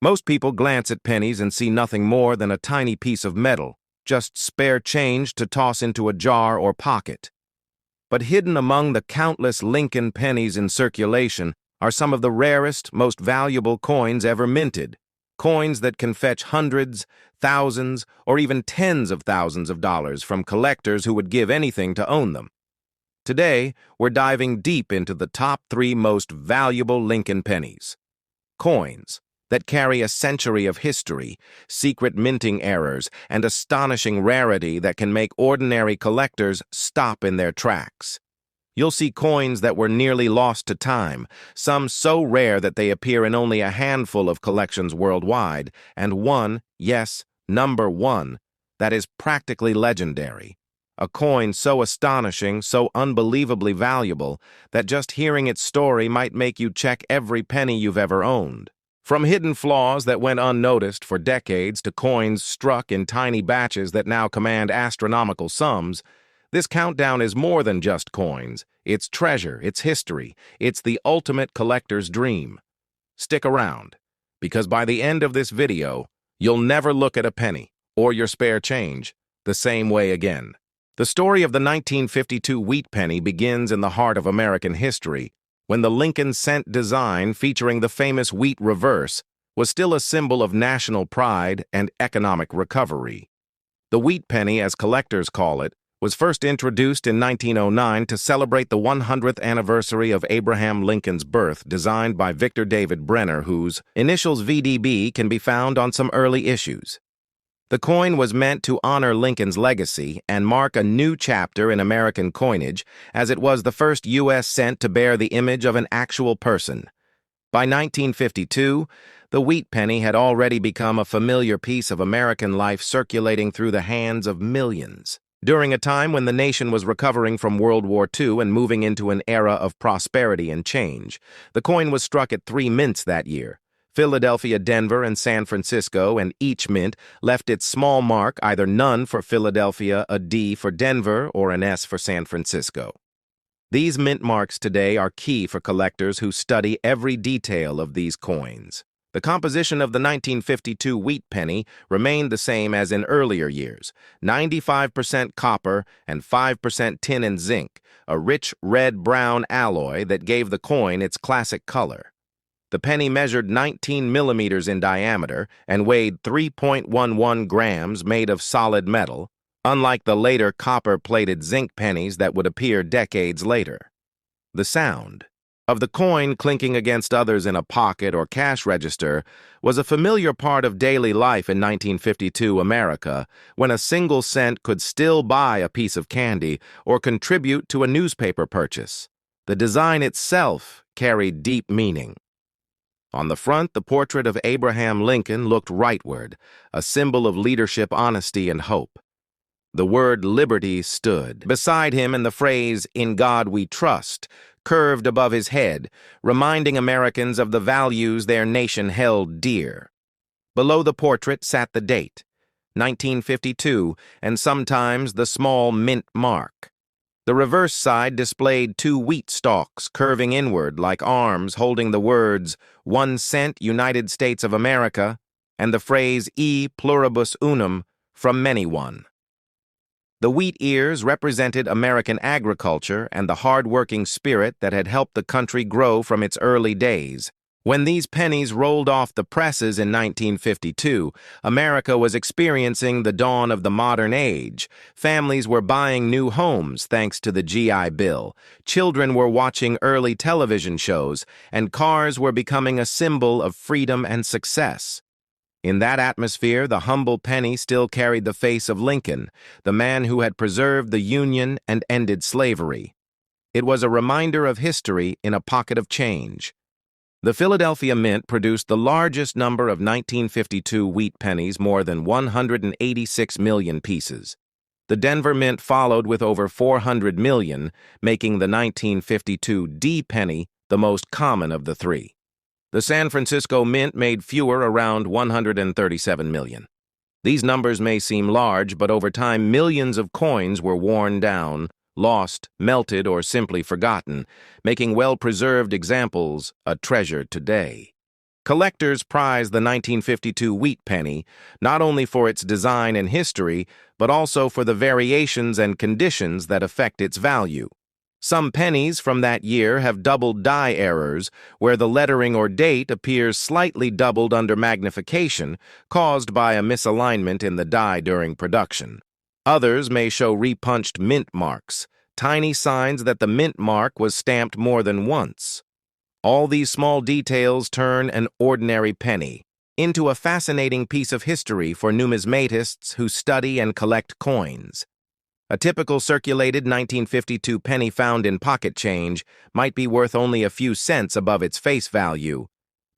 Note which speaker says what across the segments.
Speaker 1: Most people glance at pennies and see nothing more than a tiny piece of metal, just spare change to toss into a jar or pocket. But hidden among the countless Lincoln pennies in circulation are some of the rarest, most valuable coins ever minted. Coins that can fetch hundreds, thousands, or even tens of thousands of dollars from collectors who would give anything to own them. Today, we're diving deep into the top 3 most valuable Lincoln pennies. Coins that carry a century of history, secret minting errors, and astonishing rarity that can make ordinary collectors stop in their tracks. You'll see coins that were nearly lost to time, some so rare that they appear in only a handful of collections worldwide, and one, yes, number 1, that is practically legendary. A coin so astonishing, so unbelievably valuable, that just hearing its story might make you check every penny you've ever owned. From hidden flaws that went unnoticed for decades to coins struck in tiny batches that now command astronomical sums, this countdown is more than just coins. It's treasure, it's history, it's the ultimate collector's dream. Stick around, because by the end of this video, you'll never look at a penny, or your spare change, the same way again. The story of the 1952 wheat penny begins in the heart of American history, when the Lincoln cent design featuring the famous wheat reverse was still a symbol of national pride and economic recovery. The wheat penny, as collectors call it, was first introduced in 1909 to celebrate the 100th anniversary of Abraham Lincoln's birth, designed by Victor David Brenner, whose initials VDB can be found on some early issues. The coin was meant to honor Lincoln's legacy and mark a new chapter in American coinage, as it was the first U.S. cent to bear the image of an actual person. By 1952, the wheat penny had already become a familiar piece of American life, circulating through the hands of millions. During a time when the nation was recovering from World War II and moving into an era of prosperity and change, the coin was struck at 3 mints that year: Philadelphia, Denver, and San Francisco, and each mint left its small mark, either none for Philadelphia, a D for Denver, or an S for San Francisco. These mint marks today are key for collectors who study every detail of these coins. The composition of the 1952 wheat penny remained the same as in earlier years: 95% copper and 5% tin and zinc, a rich red-brown alloy that gave the coin its classic color. The penny measured 19 millimeters in diameter and weighed 3.11 grams, made of solid metal, unlike the later copper-plated zinc pennies that would appear decades later. The sound of the coin clinking against others in a pocket or cash register was a familiar part of daily life in 1952 America, when a single cent could still buy a piece of candy or contribute to a newspaper purchase. The design itself carried deep meaning. On the front, the portrait of Abraham Lincoln looked rightward, a symbol of leadership, honesty, and hope. The word liberty stood beside him, and the phrase, "In God we trust," curved above his head, reminding Americans of the values their nation held dear. Below the portrait sat the date, 1952, and sometimes the small mint mark. The reverse side displayed 2 wheat stalks curving inward like arms, holding the words "1 cent, United States of America," and the phrase "E pluribus unum," from many one. The wheat ears represented American agriculture and the hard-working spirit that had helped the country grow from its early days. When these pennies rolled off the presses in 1952, America was experiencing the dawn of the modern age. Families were buying new homes thanks to the GI Bill. Children were watching early television shows, and cars were becoming a symbol of freedom and success. In that atmosphere, the humble penny still carried the face of Lincoln, the man who had preserved the Union and ended slavery. It was a reminder of history in a pocket of change. The Philadelphia Mint produced the largest number of 1952 wheat pennies, more than 186 million pieces. The Denver Mint followed with over 400 million, making the 1952 D penny the most common of the 3. The San Francisco Mint made fewer, around 137 million. These numbers may seem large, but over time millions of coins were worn down, lost, melted, or simply forgotten, making well-preserved examples a treasure today. Collectors prize the 1952 wheat penny not only for its design and history, but also for the variations and conditions that affect its value. Some pennies from that year have double die errors, where the lettering or date appears slightly doubled under magnification, caused by a misalignment in the die during production. Others may show repunched mint marks, tiny signs that the mint mark was stamped more than once. All these small details turn an ordinary penny into a fascinating piece of history for numismatists who study and collect coins. A typical circulated 1952 penny found in pocket change might be worth only a few cents above its face value,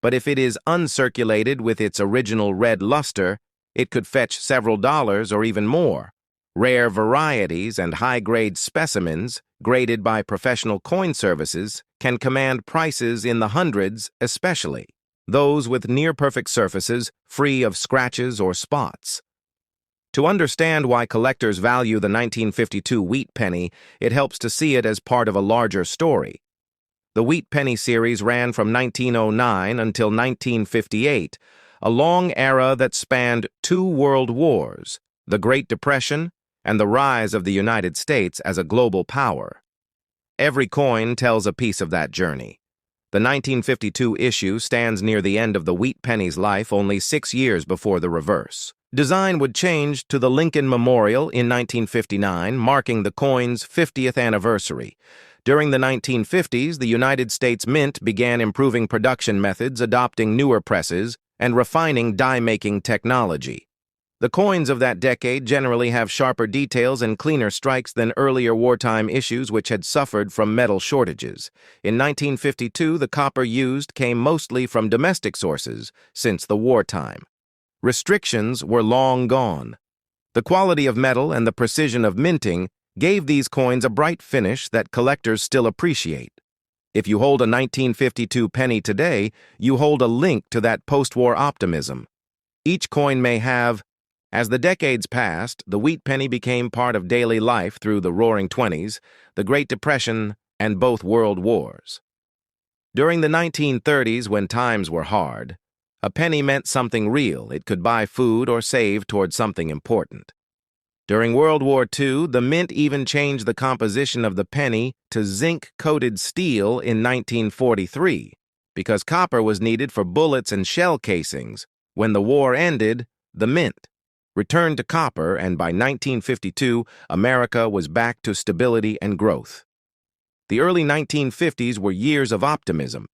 Speaker 1: but if it is uncirculated with its original red luster, it could fetch several dollars or even more. Rare varieties and high-grade specimens, graded by professional coin services, can command prices in the hundreds especially, those with near-perfect surfaces, free of scratches or spots. To understand why collectors value the 1952 wheat penny, it helps to see it as part of a larger story. The wheat penny series ran from 1909 until 1958, a long era that spanned 2 world wars, the Great Depression and the rise of the United States as a global power. Every coin tells a piece of that journey. The 1952 issue stands near the end of the wheat penny's life, only 6 years before the reverse. Design would change to the Lincoln Memorial in 1959, marking the coin's 50th anniversary. During the 1950s, the United States Mint began improving production methods, adopting newer presses, and refining die-making technology. The coins of that decade generally have sharper details and cleaner strikes than earlier wartime issues which had suffered from metal shortages. In 1952, the copper used came mostly from domestic sources since the wartime. Restrictions were long gone. The quality of metal and the precision of minting gave these coins a bright finish that collectors still appreciate. If you hold a 1952 penny today, you hold a link to that post-war optimism. Each coin may have. As the decades passed, the wheat penny became part of daily life through the Roaring Twenties, the Great Depression, and both World Wars. During the 1930s, when times were hard, a penny meant something real. It could buy food or save towards something important. During World War II, the mint even changed the composition of the penny to zinc-coated steel in 1943, because copper was needed for bullets and shell casings. When the war ended, the mint returned to copper, and by 1952, America was back to stability and growth. The early 1950s were years of optimism.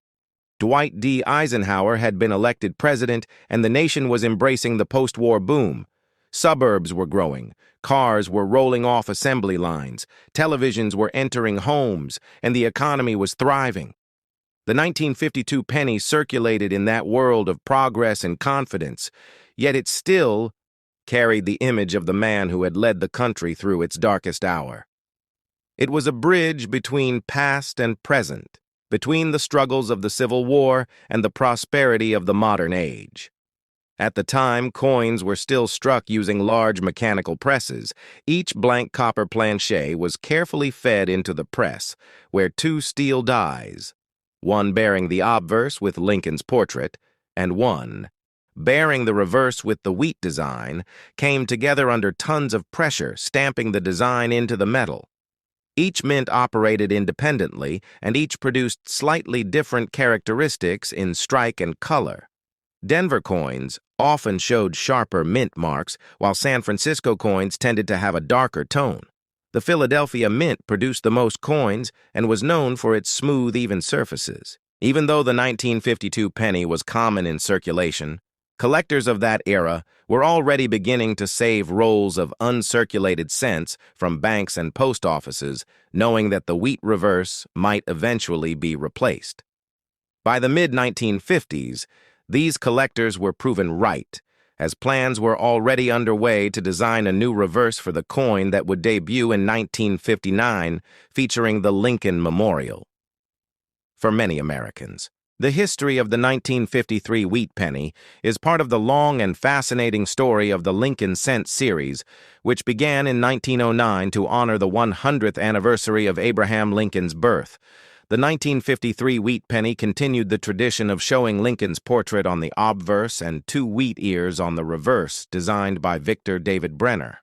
Speaker 1: Dwight D. Eisenhower had been elected president, and the nation was embracing the post-war boom. Suburbs were growing, cars were rolling off assembly lines, televisions were entering homes, and the economy was thriving. The 1952 penny circulated in that world of progress and confidence, yet it still carried the image of the man who had led the country through its darkest hour. It was a bridge between past and present, between the struggles of the Civil War and the prosperity of the modern age. At the time, coins were still struck using large mechanical presses. Each blank copper planchet was carefully fed into the press, where 2 steel dies, one bearing the obverse with Lincoln's portrait, and one bearing the reverse with the wheat design, came together under tons of pressure, stamping the design into the metal. Each mint operated independently, and each produced slightly different characteristics in strike and color. Denver coins often showed sharper mint marks, while San Francisco coins tended to have a darker tone. The Philadelphia Mint produced the most coins and was known for its smooth, even surfaces. Even though the 1952 penny was common in circulation, collectors of that era were already beginning to save rolls of uncirculated cents from banks and post offices, knowing that the wheat reverse might eventually be replaced. By the mid-1950s, these collectors were proven right, as plans were already underway to design a new reverse for the coin that would debut in 1959, featuring the Lincoln Memorial. For many Americans, the history of the 1953 wheat penny is part of the long and fascinating story of the Lincoln Cent series, which began in 1909 to honor the 100th anniversary of Abraham Lincoln's birth. The 1953 wheat penny continued the tradition of showing Lincoln's portrait on the obverse and two wheat ears on the reverse, designed by Victor David Brenner.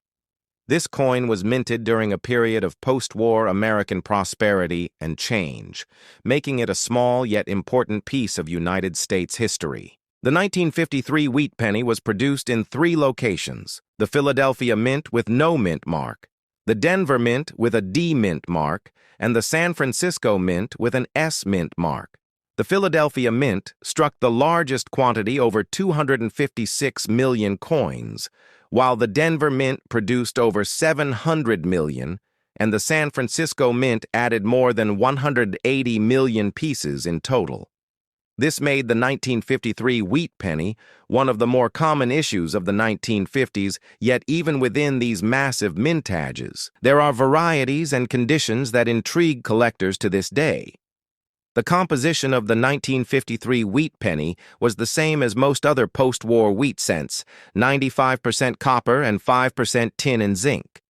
Speaker 1: This coin was minted during a period of post-war American prosperity and change, making it a small yet important piece of United States history. The 1953 wheat penny was produced in 3 locations: the Philadelphia Mint with no mint mark, the Denver Mint with a D mint mark, and the San Francisco Mint with an S mint mark. The Philadelphia Mint struck the largest quantity, over 256 million coins, while the Denver Mint produced over 700 million, and the San Francisco Mint added more than 180 million pieces in total. This made the 1953 wheat penny one of the more common issues of the 1950s, yet even within these massive mintages, there are varieties and conditions that intrigue collectors to this day. The composition of the 1953 wheat penny was the same as most other post-war wheat cents: 95% copper and 5% tin and zinc.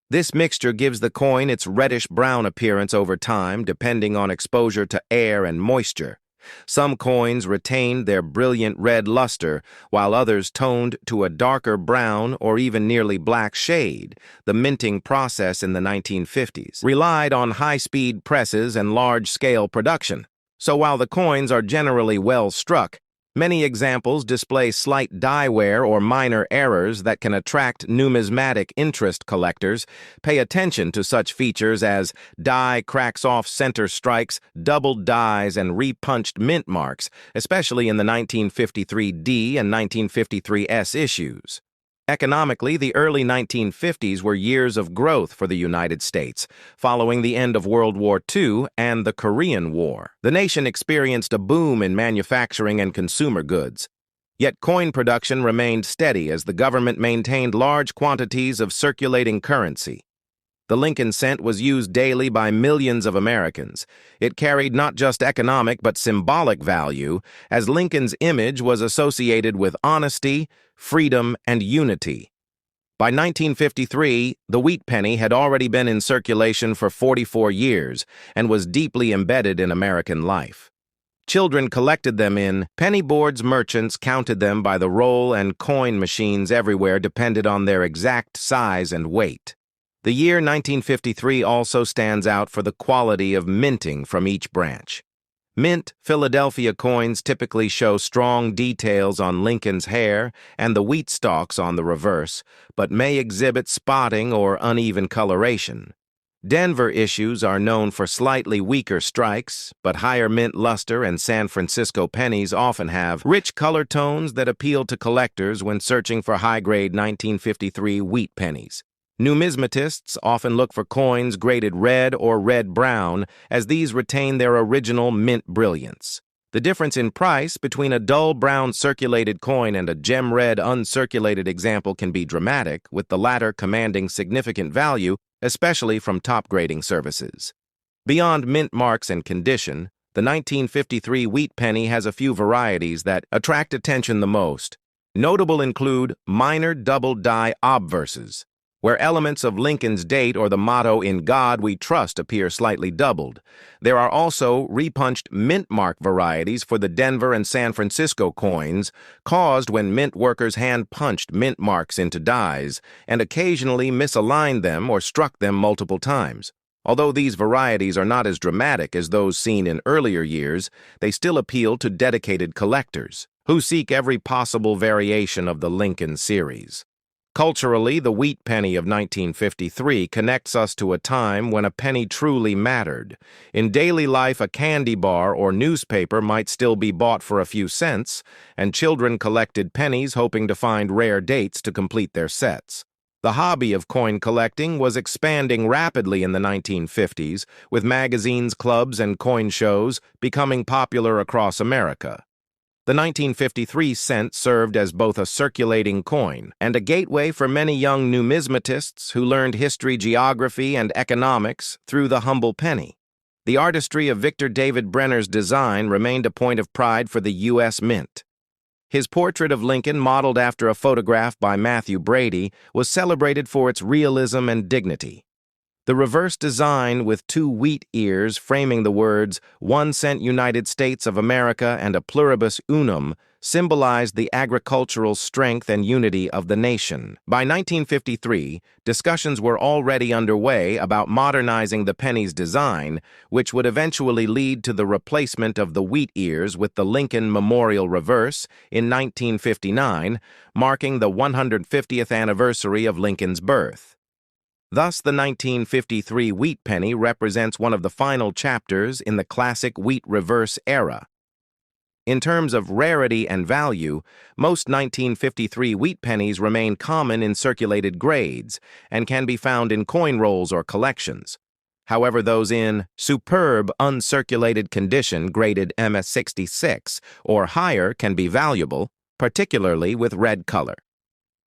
Speaker 1: This mixture gives the coin its reddish-brown appearance over time, depending on exposure to air and moisture. Some coins retained their brilliant red luster, while others toned to a darker brown or even nearly black shade. The minting process in the 1950s relied on high-speed presses and large-scale production. So while the coins are generally well struck, many examples display slight die wear or minor errors that can attract numismatic interest collectors. Pay attention to such features as die cracks off center strikes, doubled dies, and repunched mint marks, especially in the 1953D and 1953S issues. Economically, the early 1950s were years of growth for the United States, following the end of World War II and the Korean War. The nation experienced a boom in manufacturing and consumer goods. Yet coin production remained steady as the government maintained large quantities of circulating currency. The Lincoln cent was used daily by millions of Americans. It carried not just economic but symbolic value, as Lincoln's image was associated with honesty, freedom, and unity. By 1953, the wheat penny had already been in circulation for 44 years and was deeply embedded in American life. Children collected them in penny boards. Merchants counted them by the roll, and coin machines everywhere depended on their exact size and weight. The year 1953 also stands out for the quality of minting from each branch. Mint Philadelphia coins typically show strong details on Lincoln's hair and the wheat stalks on the reverse, but may exhibit spotting or uneven coloration. Denver issues are known for slightly weaker strikes, but higher mint luster, and San Francisco pennies often have rich color tones that appeal to collectors when searching for high-grade 1953 wheat pennies. Numismatists often look for coins graded red or red-brown, as these retain their original mint brilliance. The difference in price between a dull brown circulated coin and a gem-red uncirculated example can be dramatic, with the latter commanding significant value, especially from top-grading services. Beyond mint marks and condition, the 1953 wheat penny has a few varieties that attract attention the most. Notable include minor double die obverses, where elements of Lincoln's date or the motto "In God We Trust" appear slightly doubled. There are also repunched mint mark varieties for the Denver and San Francisco coins, caused when mint workers hand-punched mint marks into dies and occasionally misaligned them or struck them multiple times. Although these varieties are not as dramatic as those seen in earlier years, they still appeal to dedicated collectors who seek every possible variation of the Lincoln series. Culturally, the wheat penny of 1953 connects us to a time when a penny truly mattered. In daily life, a candy bar or newspaper might still be bought for a few cents, and children collected pennies hoping to find rare dates to complete their sets. The hobby of coin collecting was expanding rapidly in the 1950s, with magazines, clubs, and coin shows becoming popular across America. The 1953 cent served as both a circulating coin and a gateway for many young numismatists who learned history, geography, and economics through the humble penny. The artistry of Victor David Brenner's design remained a point of pride for the U.S. Mint. His portrait of Lincoln, modeled after a photograph by Matthew Brady, was celebrated for its realism and dignity. The reverse design with two wheat ears framing the words 1 cent United States of America and a pluribus unum symbolized the agricultural strength and unity of the nation. By 1953, discussions were already underway about modernizing the penny's design, which would eventually lead to the replacement of the wheat ears with the Lincoln Memorial reverse in 1959, marking the 150th anniversary of Lincoln's birth. Thus, the 1953 wheat penny represents one of the final chapters in the classic wheat reverse era. In terms of rarity and value, most 1953 wheat pennies remain common in circulated grades and can be found in coin rolls or collections. However, those in superb uncirculated condition graded MS66 or higher can be valuable, particularly with red color.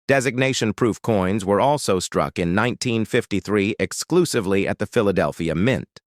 Speaker 1: Designation-proof coins were also struck in 1953 exclusively at the Philadelphia Mint.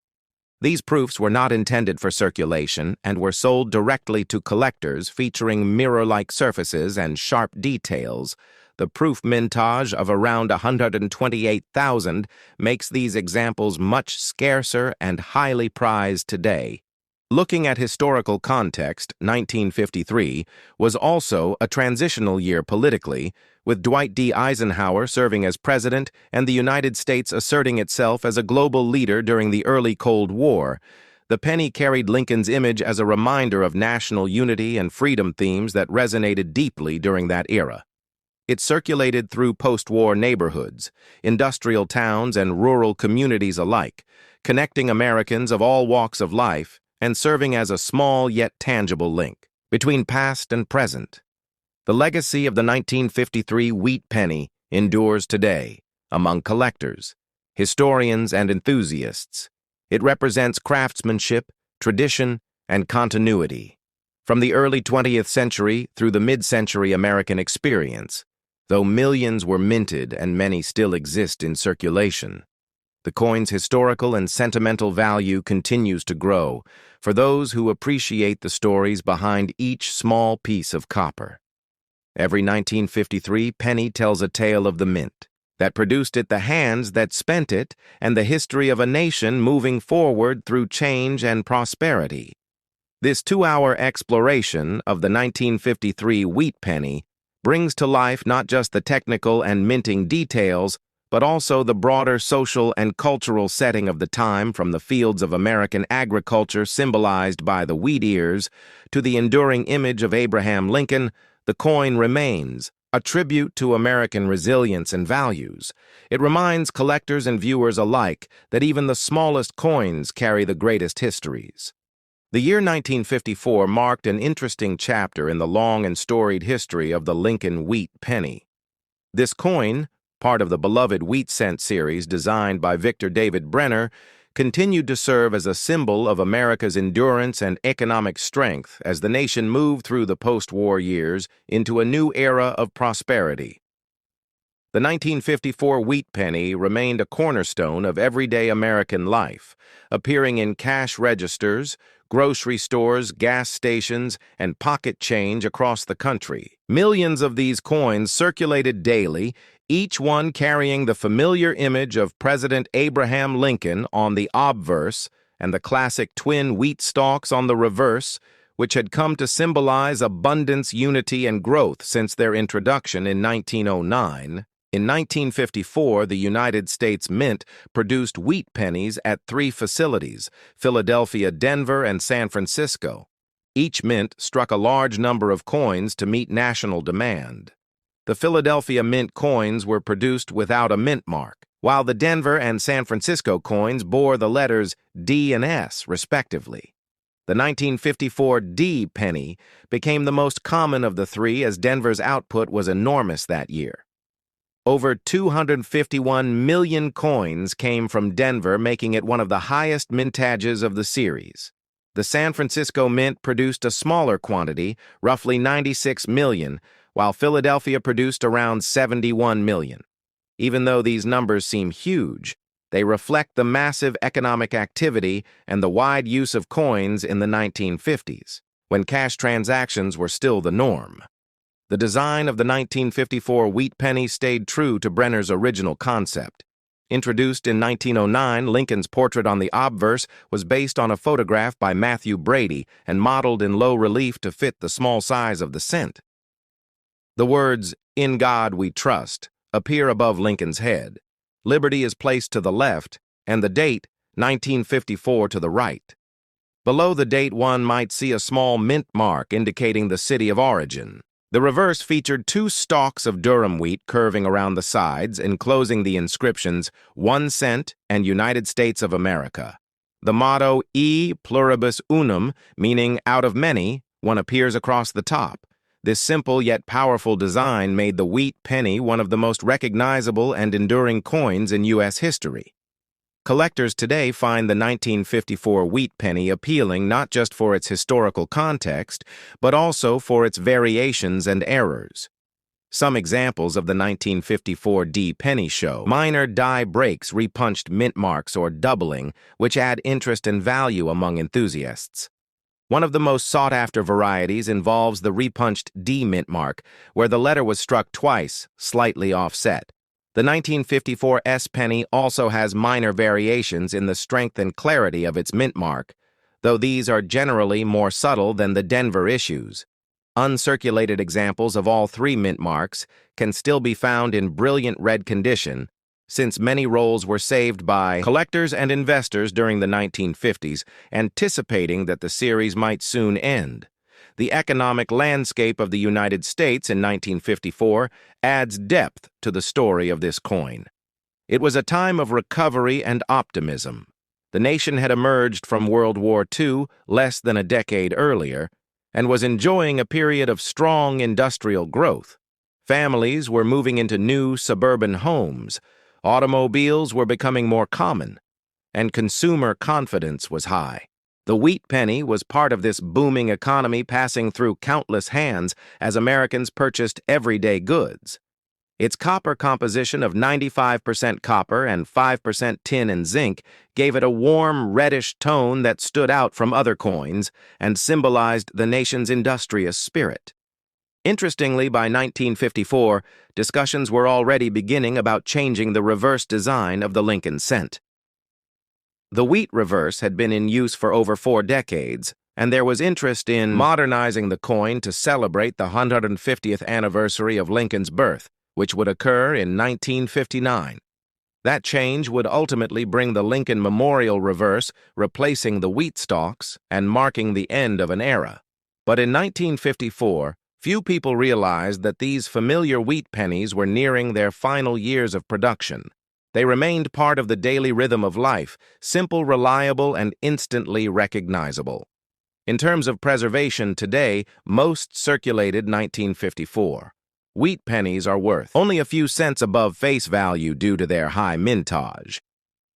Speaker 1: These proofs were not intended for circulation and were sold directly to collectors, featuring mirror-like surfaces and sharp details. The proof mintage of around 128,000 makes these examples much scarcer and highly prized today. Looking at historical context, 1953 was also a transitional year politically, with Dwight D. Eisenhower serving as president and the United States asserting itself as a global leader during the early Cold War. The penny carried Lincoln's image as a reminder of national unity and freedom themes that resonated deeply during that era. It circulated through post-war neighborhoods, industrial towns, and rural communities alike, connecting Americans of all walks of life and serving as a small yet tangible link between past and present. The legacy of the 1953 wheat penny endures today among collectors, historians, and enthusiasts. It represents craftsmanship, tradition, and continuity. From the early 20th century through the mid-century American experience, though millions were minted and many still exist in circulation, the coin's historical and sentimental value continues to grow for those who appreciate the stories behind each small piece of copper. Every 1953 penny tells a tale of the mint that produced it, the hands that spent it, and the history of a nation moving forward through change and prosperity. This 2-hour exploration of the 1953 wheat penny brings to life not just the technical and minting details, but also the broader social and cultural setting of the time, from the fields of American agriculture symbolized by the wheat ears to the enduring image of Abraham Lincoln. The coin remains a tribute to American resilience and values. It reminds collectors and viewers alike that even the smallest coins carry the greatest histories. The year 1954 marked an interesting chapter in the long and storied history of the Lincoln wheat penny. This coin, part of the beloved wheat cent series designed by Victor David Brenner, continued to serve as a symbol of America's endurance and economic strength as the nation moved through the post-war years into a new era of prosperity. The 1954 wheat penny remained a cornerstone of everyday American life, appearing in cash registers, grocery stores, gas stations, and pocket change across the country. Millions of these coins circulated daily, each one carrying the familiar image of President Abraham Lincoln on the obverse and the classic twin wheat stalks on the reverse, which had come to symbolize abundance, unity, and growth since their introduction in 1909. In 1954, the United States Mint produced wheat pennies at 3 facilities: Philadelphia, Denver, and San Francisco. Each mint struck a large number of coins to meet national demand. The Philadelphia Mint coins were produced without a mint mark, while the Denver and San Francisco coins bore the letters D and S, respectively. The 1954 D penny became the most common of the 3 as Denver's output was enormous that year. Over 251 million coins came from Denver, making it one of the highest mintages of the series. The San Francisco Mint produced a smaller quantity, roughly 96 million, while Philadelphia produced around 71 million. Even though these numbers seem huge, they reflect the massive economic activity and the wide use of coins in the 1950s, when cash transactions were still the norm. The design of the 1954 wheat penny stayed true to Brenner's original concept. Introduced in 1909, Lincoln's portrait on the obverse was based on a photograph by Matthew Brady and modeled in low relief to fit the small size of the cent. The words, "In God We Trust," appear above Lincoln's head. Liberty is placed to the left, and the date, 1954, to the right. Below the date, one might see a small mint mark indicating the city of origin. The reverse featured two stalks of durum wheat curving around the sides, enclosing the inscriptions 1 cent and United States of America. The motto E pluribus unum, meaning out of many, one appears across the top. This simple yet powerful design made the wheat penny one of the most recognizable and enduring coins in U.S. history. Collectors today find the 1954 wheat penny appealing not just for its historical context, but also for its variations and errors. Some examples of the 1954 D penny show: minor die breaks, repunched mint marks, or doubling, which add interest and value among enthusiasts. One of the most sought-after varieties involves the repunched D mint mark, where the letter was struck twice, slightly offset. The 1954 S penny also has minor variations in the strength and clarity of its mint mark, though these are generally more subtle than the Denver issues. Uncirculated examples of all three mint marks can still be found in brilliant red condition, since many rolls were saved by collectors and investors during the 1950s, anticipating that the series might soon end. The economic landscape of the United States in 1954 adds depth to the story of this coin. It was a time of recovery and optimism. The nation had emerged from World War II less than a decade earlier and was enjoying a period of strong industrial growth. Families were moving into new suburban homes, automobiles were becoming more common, and consumer confidence was high. The wheat penny was part of this booming economy, passing through countless hands as Americans purchased everyday goods. Its copper composition of 95% copper and 5% tin and zinc gave it a warm, reddish tone that stood out from other coins and symbolized the nation's industrious spirit. Interestingly, by 1954, discussions were already beginning about changing the reverse design of the Lincoln cent. The wheat reverse had been in use for over 4 decades, and there was interest in modernizing the coin to celebrate the 150th anniversary of Lincoln's birth, which would occur in 1959. That change would ultimately bring the Lincoln Memorial reverse, replacing the wheat stalks and marking the end of an era. But in 1954, few people realized that these familiar wheat pennies were nearing their final years of production. They remained part of the daily rhythm of life, simple, reliable, and instantly recognizable. In terms of preservation today, most circulated 1954. Wheat pennies are worth only a few cents above face value due to their high mintage.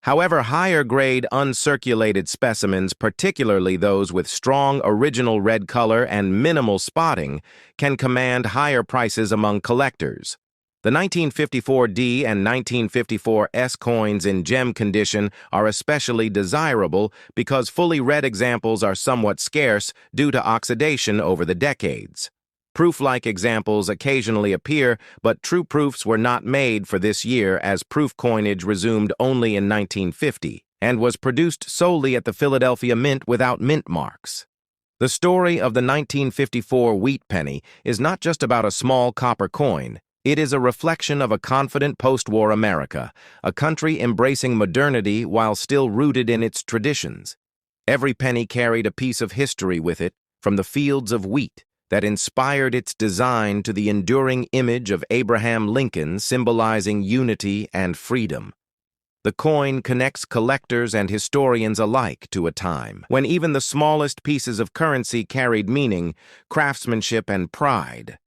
Speaker 1: However, higher-grade uncirculated specimens, particularly those with strong original red color and minimal spotting, can command higher prices among collectors. The 1954 D and 1954 S coins in gem condition are especially desirable because fully red examples are somewhat scarce due to oxidation over the decades. Proof-like examples occasionally appear, but true proofs were not made for this year as proof coinage resumed only in 1950 and was produced solely at the Philadelphia Mint without mint marks. The story of the 1954 wheat penny is not just about a small copper coin. It is a reflection of a confident post-war America, a country embracing modernity while still rooted in its traditions. Every penny carried a piece of history with it, from the fields of wheat that inspired its design to the enduring image of Abraham Lincoln symbolizing unity and freedom. The coin connects collectors and historians alike to a time when even the smallest pieces of currency carried meaning, craftsmanship, and pride.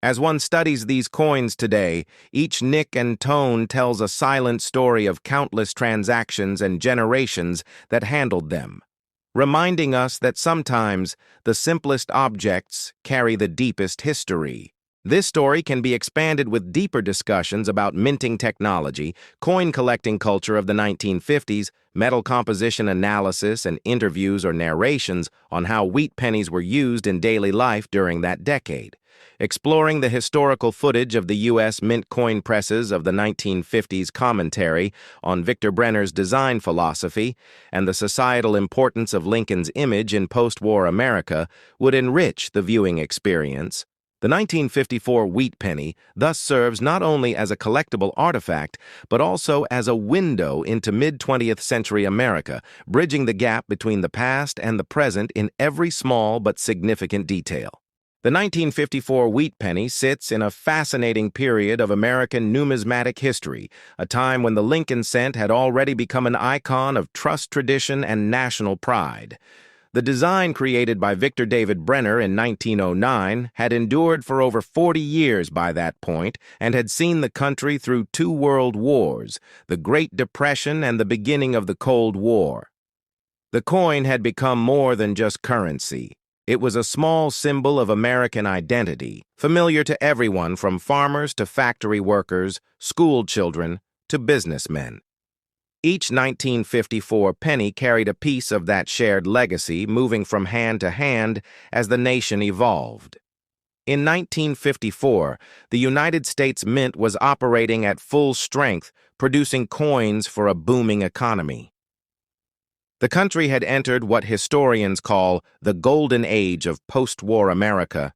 Speaker 1: As one studies these coins today, each nick and tone tells a silent story of countless transactions and generations that handled them, reminding us that sometimes the simplest objects carry the deepest history. This story can be expanded with deeper discussions about minting technology, coin collecting culture of the 1950s, metal composition analysis, and interviews or narrations on how wheat pennies were used in daily life during that decade. exploring the historical footage of the U.S. mint coin presses of the 1950s commentary on Victor Brenner's design philosophy and the societal importance of Lincoln's image in post-war America would enrich the viewing experience. The 1954 wheat penny thus serves not only as a collectible artifact, but also as a window into mid-20th century America, bridging the gap between the past and the present in every small but significant detail. The 1954 wheat penny sits in a fascinating period of American numismatic history, a time when the Lincoln cent had already become an icon of trust tradition and national pride. The design created by Victor David Brenner in 1909 had endured for over 40 years by that point and had seen the country through two world wars, the Great Depression and the beginning of the Cold War. The coin had become more than just currency. It was a small symbol of American identity, familiar to everyone from farmers to factory workers, school children to businessmen. Each 1954 penny carried a piece of that shared legacy, moving from hand to hand as the nation evolved. In 1954, the United States Mint was operating at full strength, producing coins for a booming economy. The country had entered what historians call the golden age of post-war America,